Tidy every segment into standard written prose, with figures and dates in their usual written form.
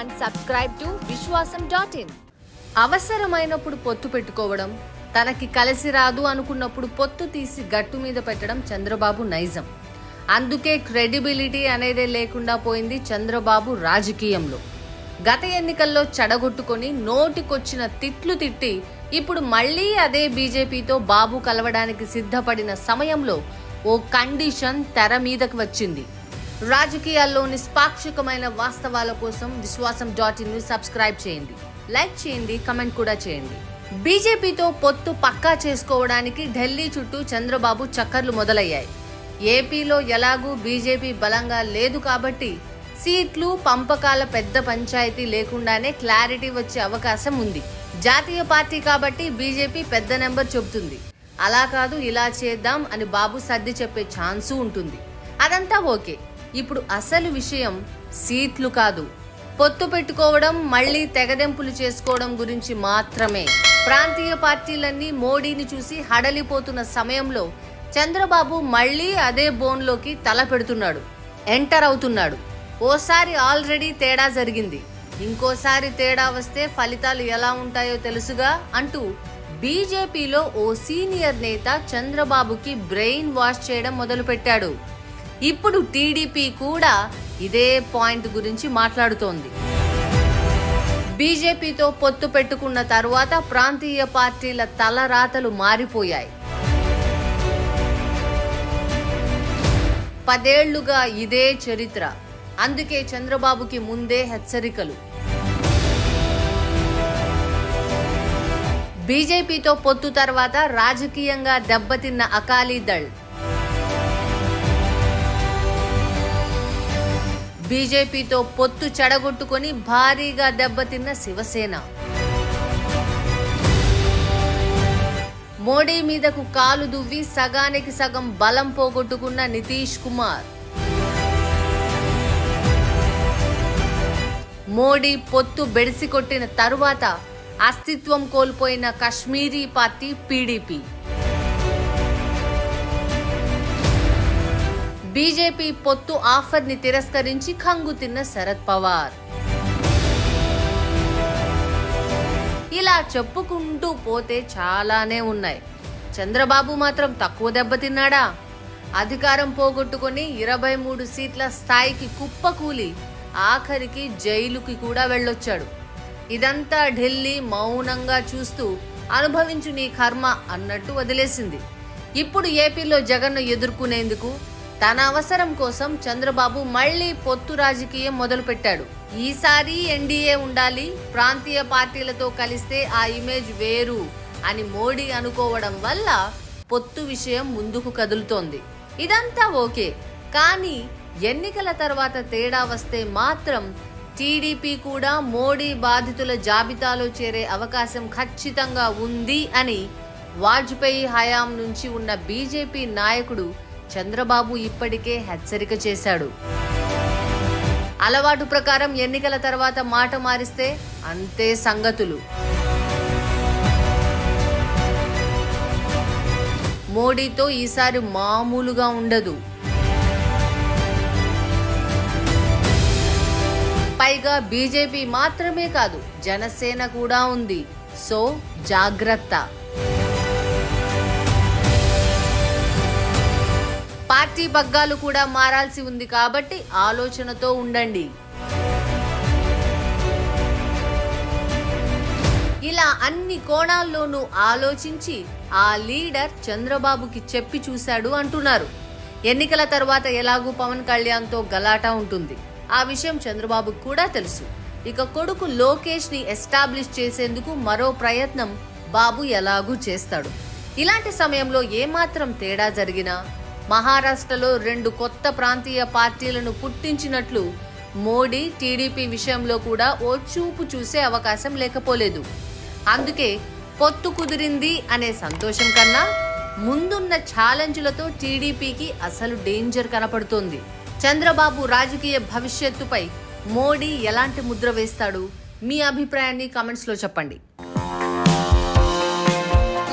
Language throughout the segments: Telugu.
and subscribe to Vishwasam.in. అవసరమైనప్పుడు పొత్తు పెట్టుకోవడం, తనకి కలిసి రాదు అనుకున్నప్పుడు పొత్తు తీసి గట్టు మీద పెట్టడం చంద్రబాబు నైజం. అందుకే క్రెడిబిలిటీ అనేదే లేకుండా పోయింది చంద్రబాబు రాజకీయంలో. గత ఎన్నికల్లో చెడగొట్టుకొని నోటికొచ్చిన తిట్లు తిట్టి ఇప్పుడు మళ్లీ అదే బీజేపీతో బాబు కలవడానికి సిద్ధపడిన సమయంలో ఓ కండిషన్ తెర మీదకు వచ్చింది. రాజకీయాల్లో నిష్పాక్షికమైన వాస్తవాల కోసం విశ్వాసం.in ని సబ్స్క్రైబ్ చేయండి, లైక్ చేయండి, కమెంట్ కూడా చేయండి. బీజేపీతో పొత్తు పక్కా చేసుకోవడానికి ఢిల్లీ చుట్టూ చంద్రబాబు చక్కర్లు మొదలయ్యాయి. ఏపీలో ఎలాగూ బీజేపీ బలంగా లేదు కాబట్టి సీట్లు పంపకాల పెద్ద పంచాయతీ లేకుండానే క్లారిటీ వచ్చే అవకాశం ఉంది. జాతీయ పార్టీ కాబట్టి బీజేపీ పెద్ద నెంబర్ చెబుతుంది. అలా కాదు ఇలా చేద్దాం అని బాబు సర్ది చెప్పే ఛాన్సు ఉంటుంది. అదంతా ఓకే. ఇప్పుడు అసలు విషయం సీట్లు కాదు, పొత్తు పెట్టుకోవడం, మళ్లీ తెగదెంపులు చేసుకోవడం గురించి మాత్రమే. ప్రాంతీయ పార్టీలన్నీ మోడీని చూసి హడలిపోతున్న సమయంలో చంద్రబాబు మళ్లీ అదే బోన్లోకి తల పెడుతున్నాడు, ఎంటర్ అవుతున్నాడు. ఓసారి ఆల్రెడీ తేడా జరిగింది, ఇంకోసారి తేడా వస్తే ఫలితాలు ఎలా ఉంటాయో తెలుసుగా అంటూ బీజేపీలో ఓ సీనియర్ నేత చంద్రబాబుకి బ్రెయిన్ వాష్ చేయడం మొదలుపెట్టాడు. ఇప్పుడు టీడీపీ కూడా ఇదే పాయింట్ గురించి మాట్లాడుతోంది. బీజేపీతో పొత్తు పెట్టుకున్న తరువాత ప్రాంతీయ పార్టీల తలరాతలు మారిపోయాయి. 10 ఏళ్లుగా ఇదే చరిత్ర. అందుకే చంద్రబాబుకి ముందే హెచ్చరికలు. బీజేపీతో పొత్తు తర్వాత రాజకీయంగా దెబ్బతిన్న అకాలీదళ్, బీజేపీతో పొత్తు చెడగొట్టుకొని భారీగా దెబ్బతిన్న శివసేన, మోడీ మీదకు కాలు దువ్వి సగానికి సగం బలం పోగొట్టుకున్న నితీష్ కుమార్, మోడీ పొత్తు బెడిసి కొట్టిన తరువాత అస్తిత్వం కోల్పోయిన కశ్మీరీ పార్టీ పీడీపీ, బీజేపీ పొత్తు ఆఫర్ ని తిరస్కరించి ఖంగుతిన్న శరద్ పవార్. ఇలా చెప్పుకుంటూ పోతే చాలానే ఉన్నాయి. చంద్రబాబు మాత్రం తక్కువ దెబ్బతిన్నాడా? అధికారం పోగొట్టుకుని 23 సీట్ల స్థాయికి కుప్పకూలి ఆఖరికి జైలుకి కూడా వెళ్ళొచ్చాడు. ఇదంతా ఢిల్లీ మౌనంగా చూస్తూ అనుభవించు నీ కర్మ అన్నట్టు వదిలేసింది. ఇప్పుడు ఏపీలో జగన్ను ఎదుర్కొనేందుకు తన అవసరం కోసం చంద్రబాబు మళ్లీ పొత్తు రాజకీయం మొదలుపెట్టాడు. ఈసారి ఎన్డీఏ ఉండాలి, ప్రాంతీయ పార్టీలతో కలిస్తే ఆ ఇమేజ్ వేరు అని మోడీ అనుకోవడం వల్ల పొత్తు విషయం ముందుకు కదులుతోంది. ఇదంతా ఓకే, కానీ ఎన్నికల తర్వాత తేడా వస్తే మాత్రం టీడీపీ కూడా మోడీ బాధితుల జాబితాలో చేరే అవకాశం ఖచ్చితంగా ఉంది అని వాజ్పేయి హయాం నుంచి ఉన్న బీజేపీ నాయకుడు చంద్రబాబు ఇప్పటికే హెచ్చరిక చేశాడు. అలవాటు ప్రకారం ఎన్నికల తర్వాత మాట మారిస్తే అంతే సంగతులు. మోడీతో ఈసారి మామూలుగా ఉండదు. పైగా బీజేపీ మాత్రమే కాదు, జనసేన కూడా ఉంది. సో జాగ్రత్త. పార్టీ పగ్గాలు కూడా మారాల్సి ఉంది కాబట్టి ఆలోచనతో ఉండండి. ఇలా అన్ని కోణాల్లోనూ ఆలోచించి ఆ లీడర్ చంద్రబాబుకి చెప్పి చూశాడు అంటున్నారు. ఎన్నికల తర్వాత ఎలాగూ పవన్ కళ్యాణ్తో గలాటా ఉంటుంది. ఆ విషయం చంద్రబాబుకు కూడా తెలుసు. ఇక కొడుకు లోకేష్ ని ఎస్టాబ్లిష్ చేసేందుకు మరో ప్రయత్నం బాబు ఎలాగూ చేస్తాడు. ఇలాంటి సమయంలో ఏమాత్రం తేడా జరిగినా మహారాష్ట్రలో 2 కొత్త ప్రాంతీయ పార్టీలను పుట్టించినట్లు మోడీ టీడీపీ విషయంలో కూడా ఓ చూపు చూసే అవకాశం లేకపోలేదు. అందుకే పొత్తు కుదిరింది అనే సంతోషం కన్నా ముందున్న ఛాలెంజ్లతో టీడీపీకి అసలు డేంజర్ కనపడుతోంది. చంద్రబాబు రాజకీయ భవిష్యత్తుపై మోడీ ఎలాంటి ముద్ర వేస్తాడు? మీ అభిప్రాయాన్ని కామెంట్స్ లో చెప్పండి.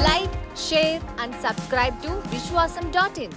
Like, share and subscribe to Vishwasam.in.